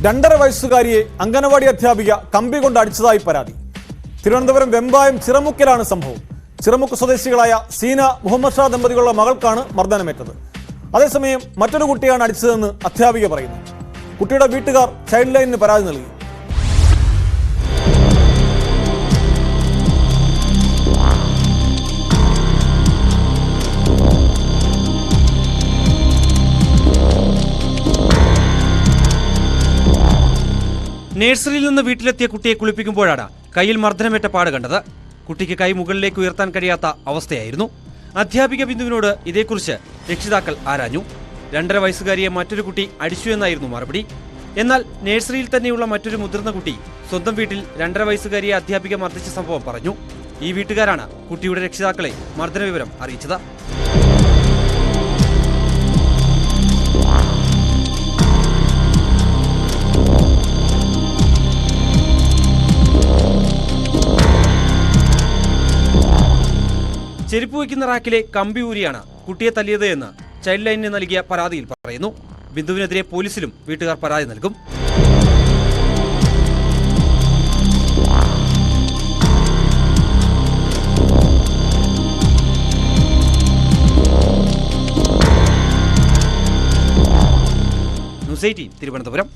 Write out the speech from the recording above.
2.5 വയസ്സുകാരിയെ അംഗനവാടി അധ്യാപിക കമ്പി കൊണ്ട് അടിച്ചതായി പരാതി. തിരുവനന്തപുരം വെമ്പായം ചിറമുക്കിലാണ് സംഭവം. ചിറമുക്ക് സ്വദേശികളായ സീന മുഹമ്മദ് ഷാ ദമ്പതികളുടെ മകൾക്കാണ് മർദ്ദനമേറ്റത്. അതേസമയം മറ്റൊരു കുട്ടിയാണ് അടിച്ചതെന്ന് അധ്യാപിക പറയുന്നു. കുട്ടിയുടെ വീട്ടുകാർ ചൈൽഡ് ലൈനിന് പരാതി നൽകി. നഴ്സറിയിൽ നിന്ന് വീട്ടിലെത്തിയ കുട്ടിയെ കുളിപ്പിക്കുമ്പോഴാണ് കയ്യിൽ മർദ്ദനമേറ്റ പാട് കണ്ടത്. കുട്ടിക്ക് കൈ മുകളിലേക്ക് ഉയർത്താൻ കഴിയാത്ത അവസ്ഥയായിരുന്നു. അധ്യാപിക ബിന്ദുവിനോട് ഇതേക്കുറിച്ച് രക്ഷിതാക്കൾ ആരാഞ്ഞു. 2.5 വയസ്സുകാരിയെ മറ്റൊരു കുട്ടി അടിച്ചു എന്നായിരുന്നു മറുപടി. എന്നാൽ നഴ്സറിയിൽ തന്നെയുള്ള മറ്റൊരു മുതിർന്ന കുട്ടി സ്വന്തം വീട്ടിൽ 2.5 വയസ്സുകാരിയെ അധ്യാപിക മർദ്ദിച്ച സംഭവം പറഞ്ഞു. ഈ വീട്ടുകാരാണ് കുട്ടിയുടെ രക്ഷിതാക്കളെ മർദ്ദന വിവരം അറിയിച്ചത്. ചെരുപ്പ് വയ്ക്കുന്ന റാക്കിലെ കമ്പി ഊരിയാണ് കുട്ടിയെ തല്ലിയത് എന്ന് ചൈൽഡ് ലൈനിന് നൽകിയ പരാതിയിൽ പറയുന്നു. ബിന്ദുവിനെതിരെ പോലീസിലും വീട്ടുകാർ പരാതി നൽകും. ന്യൂസ് 18 തിരുവനന്തപുരം.